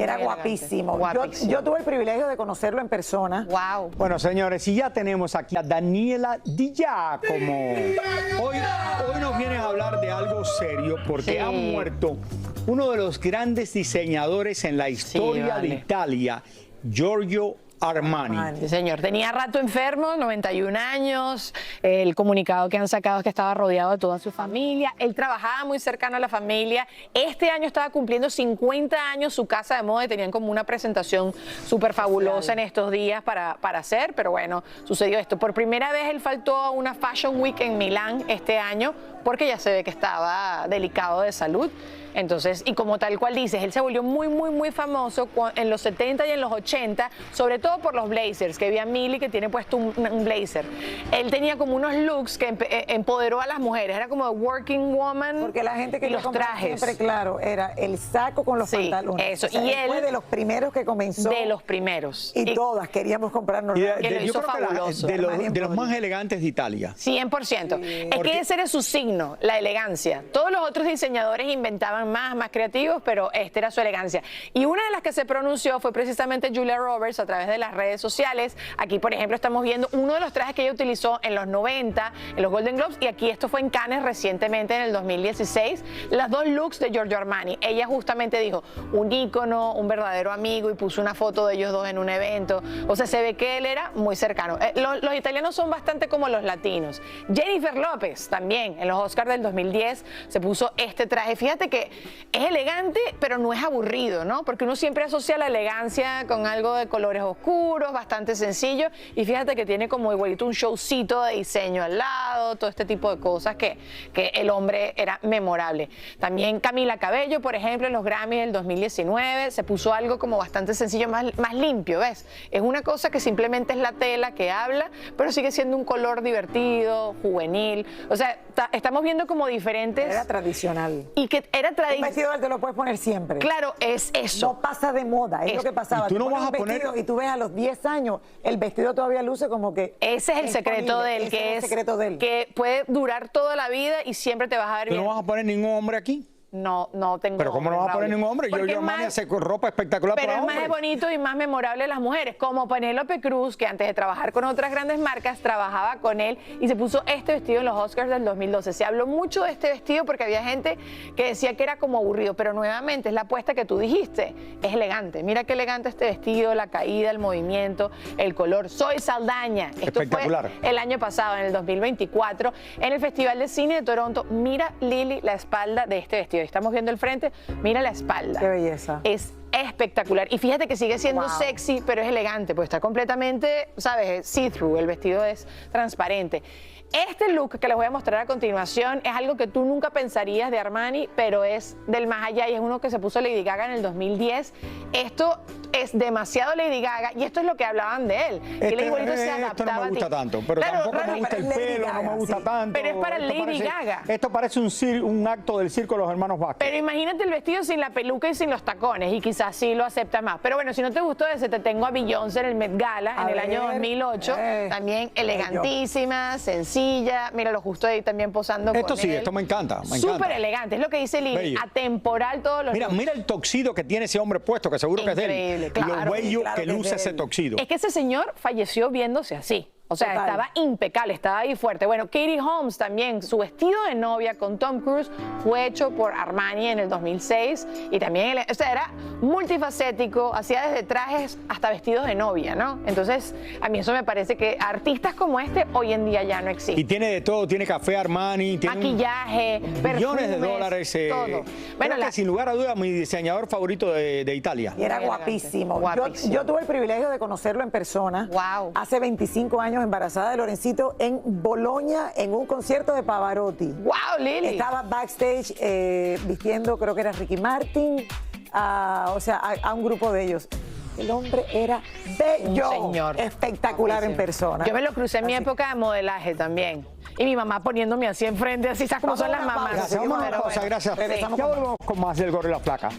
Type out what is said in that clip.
era guapísimo. Yo tuve el privilegio de conocerlo en persona. Wow. Bueno, señores, y ya tenemos aquí a Daniela Di Giacomo. Hoy nos vienes a hablar de algo serio porque ha muerto uno de los grandes diseñadores en la historia de Italia, Giorgio Armani. Sí, señor. Tenía rato enfermo, 91 años. El comunicado que han sacado es que estaba rodeado de toda su familia. Él trabajaba muy cercano a la familia. Este año estaba cumpliendo 50 años su casa de moda y tenían como una presentación súper fabulosa en estos días para hacer. Pero bueno, sucedió esto. Por primera vez él faltó a una Fashion Week en Milán este año porque ya se ve que estaba delicado de salud. Entonces, y como tal cual dices, él se volvió muy famoso en los 70 y en los 80, sobre todo por los blazers, que vi a Milly que tiene puesto un blazer. Él tenía como unos looks que empoderó a las mujeres, era como working woman. Porque la gente que los trajes. Siempre, claro, era el saco con los pantalones. Eso. O sea, y él fue de los primeros que comenzó. De los primeros. Y todas queríamos comprarnos. Yo que lo hizo creo fabuloso. que de los más elegantes de Italia. 100%. Es que ese era su signo, la elegancia. Todos los otros diseñadores inventaban más creativos, pero esta era su elegancia. Y una de las que se pronunció fue precisamente Julia Roberts a través de las redes sociales. Aquí, por ejemplo, estamos viendo uno de los trajes que ella utilizó en los 90, en los Golden Globes, y aquí esto fue en Cannes recientemente, en el 2016. Las dos looks de Giorgio Armani. Ella justamente dijo, un ícono, un verdadero amigo, y puso una foto de ellos dos en un evento. O sea, se ve que él era muy cercano. Los italianos son bastante como los latinos. Jennifer López también, en los Oscars del 2010, se puso este traje. Fíjate que es elegante, pero no es aburrido, ¿no? Porque uno siempre asocia la elegancia con algo de colores oscuros, bastante sencillo, y fíjate que tiene como igualito un showcito de diseño al lado, todo este tipo de cosas que el hombre era memorable. También Camila Cabello, por ejemplo, en los Grammy del 2019, se puso algo como bastante sencillo, más limpio, ¿ves? Es una cosa que simplemente es la tela que habla, pero sigue siendo un color divertido, juvenil. O sea, estamos viendo como diferentes... Era tradicional. Y que era tradicional. Te lo puedes poner siempre. Claro, es eso. No pasa de moda, es lo que pasaba. Y tú no pones vas a un vestido poner... y tú ves a los 10 años, el vestido todavía luce como que... Ese es el secreto de él, que puede durar toda la vida y siempre te vas a ver bien. ¿Tú no vas a poner ningún hombre aquí? No tengo. Pero ¿cómo no vas a poner ningún hombre? Giorgio Armani hace ropa espectacular para hombres. Pero es más bonito y más memorable las mujeres, como Penélope Cruz, que antes de trabajar con otras grandes marcas, trabajaba con él y se puso este vestido en los Oscars del 2012. Se habló mucho de este vestido porque había gente que decía que era como aburrido, pero nuevamente es la apuesta que tú dijiste, es elegante. Mira qué elegante este vestido, la caída, el movimiento, el color. Zoe Saldaña. Esto espectacular. Fue el año pasado, en el 2024, en el Festival de Cine de Toronto. Mira, Lili, la espalda de este vestido. Estamos viendo el frente, mira la espalda. Qué belleza. Es espectacular. Y fíjate que sigue siendo sexy, pero es elegante, pues está completamente, ¿sabes? See-through, el vestido es transparente. Este look que les voy a mostrar a continuación es algo que tú nunca pensarías de Armani, pero es del más allá y es uno que se puso Lady Gaga en el 2010. Esto es demasiado Lady Gaga y esto es lo que hablaban de él. Que Lady igualito se adaptaba. Esto no me gusta tanto, pero claro, tampoco me gusta el pelo, no me gusta tanto. Pero es para Lady Gaga. Esto parece un acto del circo de los hermanos Vázquez. Pero imagínate el vestido sin la peluca y sin los tacones y quizás sí lo aceptas más. Pero bueno, si no te gustó ese, te tengo a Beyoncé en el Met Gala en el año 2008. También elegantísima, sencilla. Míralo justo ahí también posando esto con sí, él. Esto me encanta. Súper elegante, es lo que dice Lili. Atemporal todos los looks. Mira el toxido que tiene ese hombre puesto, que seguro que es de él. Claro, y lo bello que luce ese toxido. Es que ese señor falleció viéndose así. O sea, estaba impecable, estaba ahí fuerte. Bueno, Katie Holmes también, su vestido de novia con Tom Cruise fue hecho por Armani en el 2006 y también, o sea, era multifacético, hacía desde trajes hasta vestidos de novia, ¿no? Entonces, a mí eso me parece que artistas como este hoy en día ya no existen. Y tiene de todo, tiene café Armani, tiene maquillaje, millones de perfumes, dólares. todo. Bueno, que sin lugar a dudas, mi diseñador favorito de Italia. Y era guapísimo. Yo tuve el privilegio de conocerlo en persona. Wow. Hace 25 años embarazada de Lorencito en Bolonia en un concierto de Pavarotti. ¡Wow, Lili! Estaba backstage vistiendo, creo que era Ricky Martin, o sea, a un grupo de ellos. El hombre era bello, un señor espectacular en persona. Yo me lo crucé en mi época de modelaje también. Y mi mamá poniéndome así enfrente, así, ¿sabes cómo son las mamás? Gracias, vamos a una cosa, gracias. Ya volvemos con más del Gordo y la Flaca.